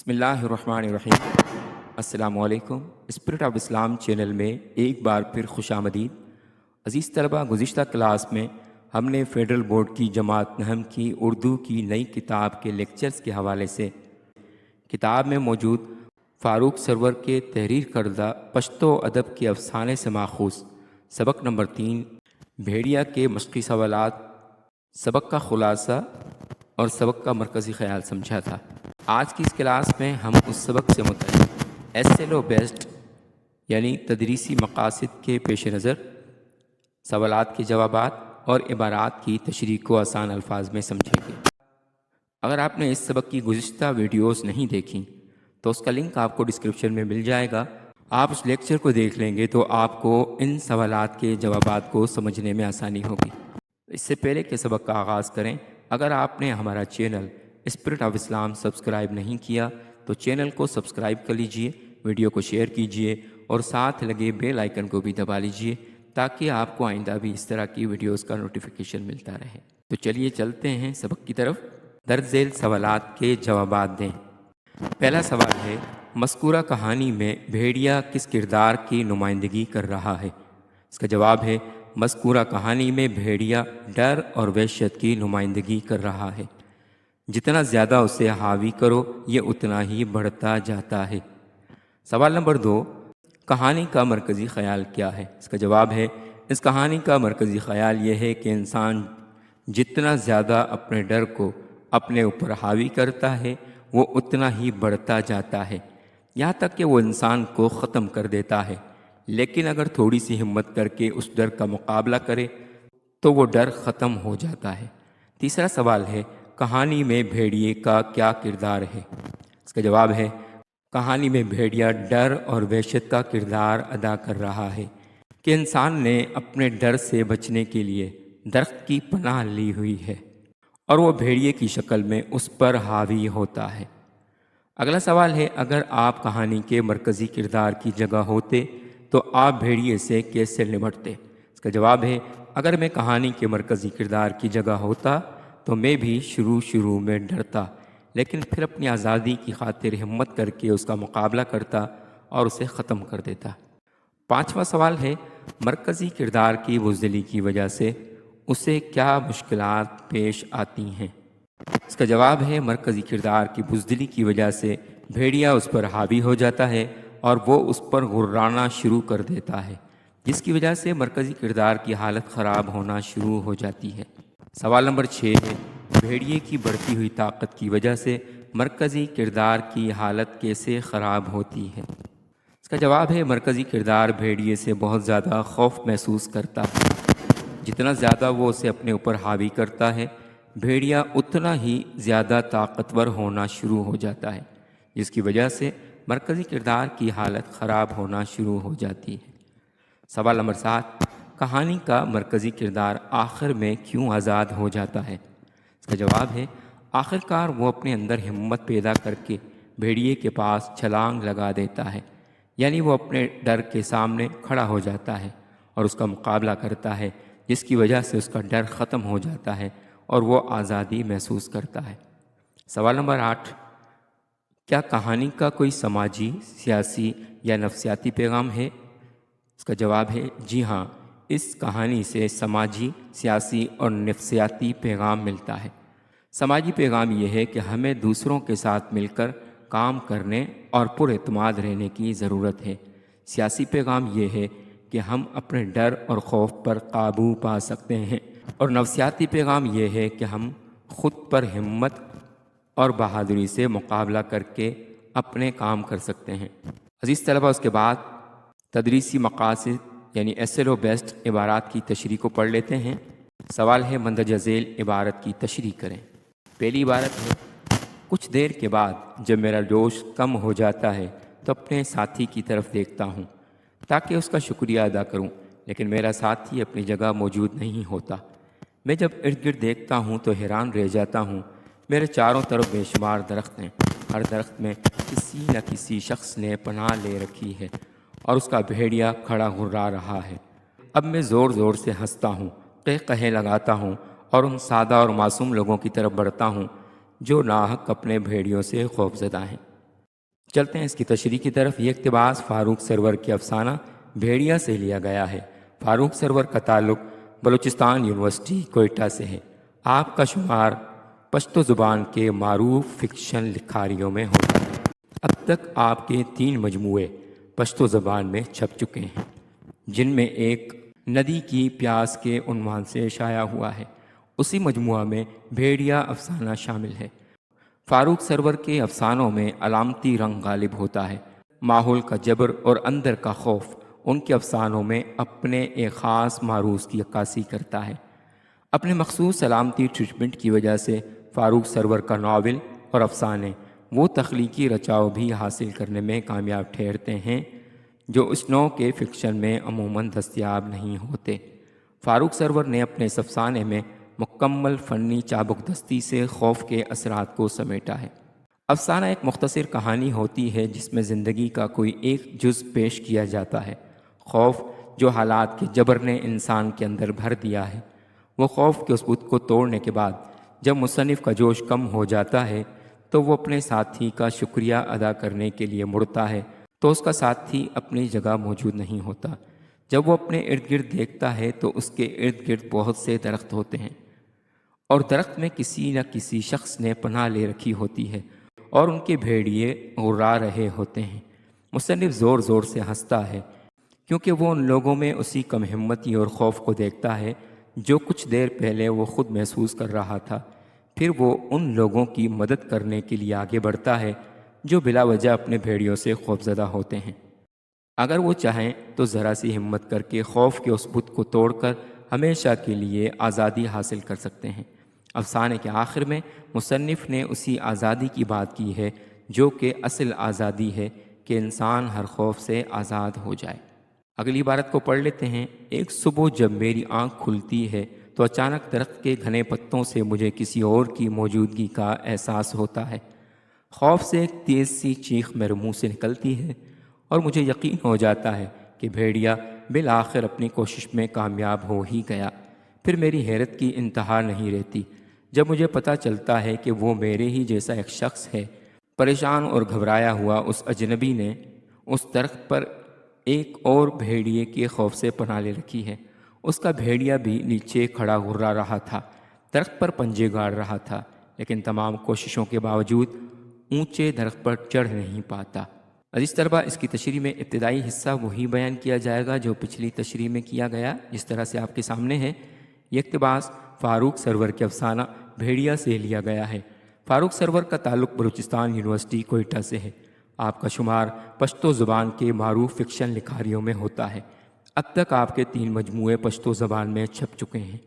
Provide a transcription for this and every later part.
بسم اللہ الرحمن الرحیم۔ السلام علیکم۔ اسپرٹ آف اسلام چینل میں ایک بار پھر خوش آمدید۔ عزیز طلبہ، گزشتہ کلاس میں ہم نے فیڈرل بورڈ کی جماعت نہم کی اردو کی نئی کتاب کے لیکچرز کے حوالے سے کتاب میں موجود فاروق سرور کے تحریر کردہ پشتو ادب کے افسانے سے ماخوذ سبق نمبر 3 بھیڑیا کے مشقی سوالات، سبق کا خلاصہ اور سبق کا مرکزی خیال سمجھا تھا۔ آج کی اس کلاس میں ہم اس سبق سے متعلق SLO بیسڈ یعنی تدریسی مقاصد کے پیش نظر سوالات کے جوابات اور عبارات کی تشریح کو آسان الفاظ میں سمجھیں گے۔ اگر آپ نے اس سبق کی گزشتہ ویڈیوز نہیں دیکھیں تو اس کا لنک آپ کو ڈسکرپشن میں مل جائے گا۔ آپ اس لیکچر کو دیکھ لیں گے تو آپ کو ان سوالات کے جوابات کو سمجھنے میں آسانی ہوگی۔ اس سے پہلے کہ سبق کا آغاز کریں، اگر آپ نے ہمارا channel spirit of Islam subscribe نہیں کیا تو چینل کو سبسکرائب کر لیجئے، ویڈیو کو شیئر کیجئے اور ساتھ لگے بیل آئیکن کو بھی دبا لیجئے تاکہ آپ کو آئندہ بھی اس طرح کی ویڈیوز کا نوٹیفیکیشن ملتا رہے۔ تو چلیے چلتے ہیں سبق کی طرف۔ درج ذیل سوالات کے جوابات دیں۔ پہلا سوال ہے، مذکورہ کہانی میں بھیڑیا کس کردار کی نمائندگی کر رہا ہے؟ اس کا جواب ہے، مذکورہ کہانی میں بھیڑیا ڈر اور وحشت کی نمائندگی کر رہا ہے۔ جتنا زیادہ اسے حاوی کرو یہ اتنا ہی بڑھتا جاتا ہے۔ سوال نمبر 2، کہانی کا مرکزی خیال کیا ہے؟ اس کا جواب ہے، اس کہانی کا مرکزی خیال یہ ہے کہ انسان جتنا زیادہ اپنے ڈر کو اپنے اوپر حاوی کرتا ہے وہ اتنا ہی بڑھتا جاتا ہے، یہاں تک کہ وہ انسان کو ختم کر دیتا ہے۔ لیکن اگر تھوڑی سی ہمت کر کے اس ڈر کا مقابلہ کرے تو وہ ڈر ختم ہو جاتا ہے۔ تیسرا سوال ہے، کہانی میں بھیڑیے کا کیا کردار ہے؟ اس کا جواب ہے، کہانی میں بھیڑیا ڈر اور وحشت کا کردار ادا کر رہا ہے کہ انسان نے اپنے ڈر سے بچنے کے لیے درخت کی پناہ لی ہوئی ہے اور وہ بھیڑیے کی شکل میں اس پر حاوی ہوتا ہے۔ اگلا سوال ہے، اگر آپ کہانی کے مرکزی کردار کی جگہ ہوتے تو آپ بھیڑیے سے کیسے نمٹتے؟ اس کا جواب ہے، اگر میں کہانی کے مرکزی کردار کی جگہ ہوتا تو میں بھی شروع میں ڈرتا، لیکن پھر اپنی آزادی کی خاطر ہمت کر کے اس کا مقابلہ کرتا اور اسے ختم کر دیتا۔ پانچواں سوال ہے، مرکزی کردار کی بزدلی کی وجہ سے اسے کیا مشکلات پیش آتی ہیں؟ اس کا جواب ہے، مرکزی کردار کی بزدلی کی وجہ سے بھیڑیا اس پر حاوی ہو جاتا ہے اور وہ اس پر غرانا شروع کر دیتا ہے، جس کی وجہ سے مرکزی کردار کی حالت خراب ہونا شروع ہو جاتی ہے۔ سوال نمبر 6 ہے، بھیڑیے کی بڑھتی ہوئی طاقت کی وجہ سے مرکزی کردار کی حالت کیسے خراب ہوتی ہے؟ اس کا جواب ہے، مرکزی کردار بھیڑیے سے بہت زیادہ خوف محسوس کرتا ہے۔ جتنا زیادہ وہ اسے اپنے اوپر حاوی کرتا ہے، بھیڑیا اتنا ہی زیادہ طاقتور ہونا شروع ہو جاتا ہے، جس کی وجہ سے مرکزی کردار کی حالت خراب ہونا شروع ہو جاتی ہے۔ سوال نمبر 7، کہانی کا مرکزی کردار آخر میں کیوں آزاد ہو جاتا ہے؟ اس کا جواب ہے، آخر کار وہ اپنے اندر ہمت پیدا کر کے بھیڑیے کے پاس چھلانگ لگا دیتا ہے، یعنی وہ اپنے ڈر کے سامنے کھڑا ہو جاتا ہے اور اس کا مقابلہ کرتا ہے، جس کی وجہ سے اس کا ڈر ختم ہو جاتا ہے اور وہ آزادی محسوس کرتا ہے۔ سوال نمبر 8، کیا کہانی کا کوئی سماجی، سیاسی یا نفسیاتی پیغام ہے؟ اس کا جواب ہے، جی ہاں، اس کہانی سے سماجی، سیاسی اور نفسیاتی پیغام ملتا ہے۔ سماجی پیغام یہ ہے کہ ہمیں دوسروں کے ساتھ مل کر کام کرنے اور پر اعتماد رہنے کی ضرورت ہے۔ سیاسی پیغام یہ ہے کہ ہم اپنے ڈر اور خوف پر قابو پا سکتے ہیں، اور نفسیاتی پیغام یہ ہے کہ ہم خود پر ہمت اور بہادری سے مقابلہ کر کے اپنے کام کر سکتے ہیں۔ عزیز طلبہ، اس کے بعد تدریسی مقاصد یعنی SLO بیسڈ عبارات کی تشریح کو پڑھ لیتے ہیں۔ سوال ہے، مندرجہ ذیل عبارت کی تشریح کریں۔ پہلی عبارت ہے، کچھ دیر کے بعد جب میرا جوش کم ہو جاتا ہے تو اپنے ساتھی کی طرف دیکھتا ہوں تاکہ اس کا شکریہ ادا کروں، لیکن میرا ساتھی اپنی جگہ موجود نہیں ہوتا۔ میں جب ارد گرد دیکھتا ہوں تو حیران رہ جاتا ہوں۔ میرے چاروں طرف بے شمار درخت ہیں، ہر درخت میں کسی نہ کسی شخص نے پناہ لے رکھی ہے اور اس کا بھیڑیا کھڑا غرا رہا ہے۔ اب میں زور زور سے ہنستا ہوں، قہقہے لگاتا ہوں اور ان سادہ اور معصوم لوگوں کی طرف بڑھتا ہوں جو ناحق اپنے بھیڑیوں سے خوف زدہ ہیں۔ چلتے ہیں اس کی تشریح کی طرف۔ یہ اقتباس فاروق سرور کے افسانہ بھیڑیا سے لیا گیا ہے۔ فاروق سرور کا تعلق بلوچستان یونیورسٹی کوئٹہ سے ہے۔ آپ کا شمار پشتو زبان کے معروف فکشن لکھاریوں میں ہوتا ہے۔ اب تک آپ کے 3 مجموعے پشتو زبان میں چھپ چکے ہیں، جن میں ایک ندی کی پیاس کے عنوان سے شائع ہوا ہے۔ اسی مجموعہ میں بھیڑیا افسانہ شامل ہے۔ فاروق سرور کے افسانوں میں علامتی رنگ غالب ہوتا ہے۔ ماحول کا جبر اور اندر کا خوف ان کے افسانوں میں اپنے ایک خاص معروض کی عکاسی کرتا ہے۔ اپنے مخصوص علامتی ٹریٹمنٹ کی وجہ سے فاروق سرور کا ناول اور افسانے وہ تخلیقی رچاؤ بھی حاصل کرنے میں کامیاب ٹھہرتے ہیں جو اس نوع کے فکشن میں عموماً دستیاب نہیں ہوتے۔ فاروق سرور نے اپنے اس افسانے میں مکمل فنی چابک دستی سے خوف کے اثرات کو سمیٹا ہے۔ افسانہ ایک مختصر کہانی ہوتی ہے جس میں زندگی کا کوئی ایک جز پیش کیا جاتا ہے۔ خوف جو حالات کے جبر نے انسان کے اندر بھر دیا ہے، وہ خوف کے اس بت کو توڑنے کے بعد جب مصنف کا جوش کم ہو جاتا ہے تو وہ اپنے ساتھی کا شکریہ ادا کرنے کے لیے مڑتا ہے تو اس کا ساتھی اپنی جگہ موجود نہیں ہوتا۔ جب وہ اپنے ارد گرد دیکھتا ہے تو اس کے ارد گرد بہت سے درخت ہوتے ہیں اور درخت میں کسی نہ کسی شخص نے پناہ لے رکھی ہوتی ہے اور ان کے بھیڑیے غرا رہے ہوتے ہیں۔ مصنف زور زور سے ہنستا ہے کیونکہ وہ ان لوگوں میں اسی کم ہمتی اور خوف کو دیکھتا ہے جو کچھ دیر پہلے وہ خود محسوس کر رہا تھا۔ پھر وہ ان لوگوں کی مدد کرنے کے لیے آگے بڑھتا ہے جو بلا وجہ اپنے بھیڑیوں سے خوفزدہ ہوتے ہیں۔ اگر وہ چاہیں تو ذرا سی ہمت کر کے خوف کے اس بت کو توڑ کر ہمیشہ کے لیے آزادی حاصل کر سکتے ہیں۔ افسانے کے آخر میں مصنف نے اسی آزادی کی بات کی ہے جو کہ اصل آزادی ہے کہ انسان ہر خوف سے آزاد ہو جائے۔ اگلی عبارت کو پڑھ لیتے ہیں۔ ایک صبح جب میری آنکھ کھلتی ہے تو اچانک درخت کے گھنے پتوں سے مجھے کسی اور کی موجودگی کا احساس ہوتا ہے۔ خوف سے ایک تیز سی چیخ میرے منہ سے نکلتی ہے اور مجھے یقین ہو جاتا ہے کہ بھیڑیا بالآخر اپنی کوشش میں کامیاب ہو ہی گیا۔ پھر میری حیرت کی انتہا نہیں رہتی جب مجھے پتہ چلتا ہے کہ وہ میرے ہی جیسا ایک شخص ہے۔ پریشان اور گھبرایا ہوا اس اجنبی نے اس درخت پر ایک اور بھیڑیے کے خوف سے پناہ لے رکھی ہے۔ اس کا بھیڑیا بھی نیچے کھڑا غرا رہا تھا، درخت پر پنجے گاڑ رہا تھا، لیکن تمام کوششوں کے باوجود اونچے درخت پر چڑھ نہیں پاتا۔ عزیز طلبہ، اس کی تشریح میں ابتدائی حصہ وہی بیان کیا جائے گا جو پچھلی تشریح میں کیا گیا، جس طرح سے آپ کے سامنے ہے۔ یہ اقتباس فاروق سرور کے افسانہ بھیڑیا سے لیا گیا ہے۔ فاروق سرور کا تعلق بلوچستان یونیورسٹی کوئٹہ سے ہے۔ آپ کا شمار پشتو زبان کے معروف فکشن لکھاریوں میں ہوتا ہے۔ اب تک آپ کے 3 مجموعے پشتو زبان میں چھپ چکے ہیں،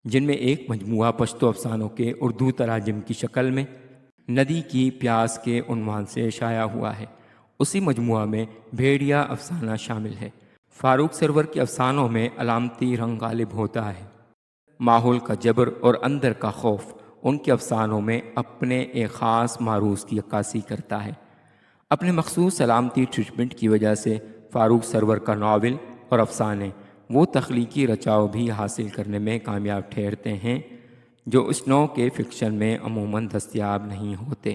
جن میں ایک مجموعہ پشتو افسانوں کے اردو تراجم کی شکل میں ندی کی پیاس کے عنوان سے شائع ہوا ہے۔ اسی مجموعہ میں بھیڑیا افسانہ شامل ہے۔ فاروق سرور کے افسانوں میں علامتی رنگ غالب ہوتا ہے۔ ماحول کا جبر اور اندر کا خوف ان کے افسانوں میں اپنے ایک خاص معروض کی عکاسی کرتا ہے۔ اپنے مخصوص علامتی ٹریٹمنٹ کی وجہ سے فاروق سرور کا ناول اور افسانے وہ تخلیقی رچاؤ بھی حاصل کرنے میں کامیاب ٹھہرتے ہیں جو اس نوع کے فکشن میں عموماً دستیاب نہیں ہوتے۔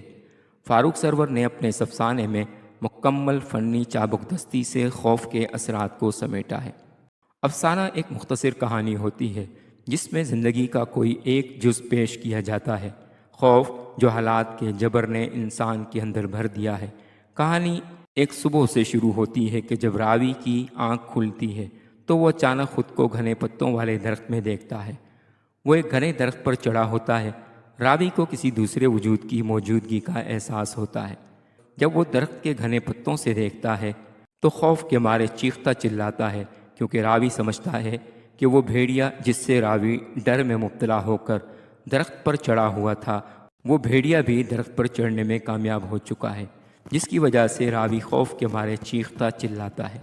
فاروق سرور نے اپنے اس افسانے میں مکمل فنی چابک دستی سے خوف کے اثرات کو سمیٹا ہے۔ افسانہ ایک مختصر کہانی ہوتی ہے جس میں زندگی کا کوئی ایک جز پیش کیا جاتا ہے۔ خوف جو حالات کے جبر نے انسان کے اندر بھر دیا ہے۔ کہانی ایک صبح سے شروع ہوتی ہے کہ جب راوی کی آنکھ کھلتی ہے تو وہ اچانک خود کو گھنے پتوں والے درخت میں دیکھتا ہے۔ وہ ایک گھنے درخت پر چڑھا ہوتا ہے۔ راوی کو کسی دوسرے وجود کی موجودگی کا احساس ہوتا ہے۔ جب وہ درخت کے گھنے پتوں سے دیکھتا ہے تو خوف کے مارے چیختا چلاتا ہے کیونکہ راوی سمجھتا ہے کہ وہ بھیڑیا جس سے راوی ڈر میں مبتلا ہو کر درخت پر چڑھا ہوا تھا، وہ بھیڑیا بھی درخت پر چڑھنے میں کامیاب ہو چکا ہے، جس کی وجہ سے راوی خوف کے مارے چیختا چلاتا ہے۔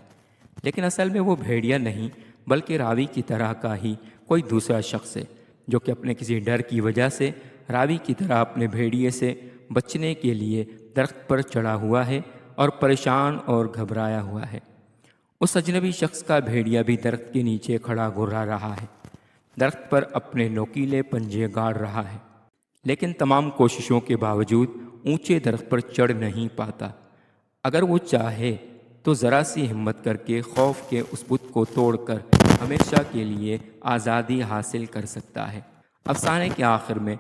لیکن اصل میں وہ بھیڑیا نہیں بلکہ راوی کی طرح کا ہی کوئی دوسرا شخص ہے جو کہ اپنے کسی ڈر کی وجہ سے راوی کی طرح اپنے بھیڑیے سے بچنے کے لیے درخت پر چڑھا ہوا ہے اور پریشان اور گھبرایا ہوا ہے۔ اس اجنبی شخص کا بھیڑیا بھی درخت کے نیچے کھڑا گرا رہا ہے، درخت پر اپنے نوکیلے پنجے گاڑ رہا ہے، لیکن تمام کوششوں کے باوجود اونچے درخت پر چڑھ نہیں پاتا۔ اگر وہ چاہے تو ذرا سی ہمت کر کے خوف کے اس بت کو توڑ کر ہمیشہ کے لیے آزادی حاصل کر سکتا ہے۔ افسانے کے آخر میں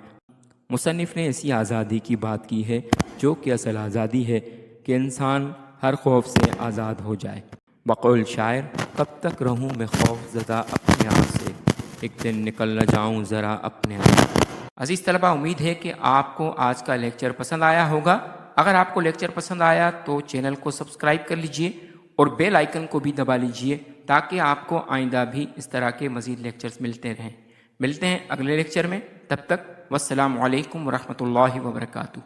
مصنف نے ایسی آزادی کی بات کی ہے جو کہ اصل آزادی ہے کہ انسان ہر خوف سے آزاد ہو جائے۔ بقول شاعر، کب تک رہوں میں خوف زدہ اپنے آپ سے، ایک دن نکل نہ جاؤں ذرا اپنے آپ۔ عزیز طلبہ، امید ہے کہ آپ کو آج کا لیکچر پسند آیا ہوگا۔ اگر آپ کو لیکچر پسند آیا تو چینل کو سبسکرائب کر لیجئے اور بیل آئیکن کو بھی دبا لیجئے تاکہ آپ کو آئندہ بھی اس طرح کے مزید لیکچرز ملتے رہیں۔ ملتے ہیں اگلے لیکچر میں، تب تک والسلام علیکم ورحمۃ اللہ وبرکاتہ۔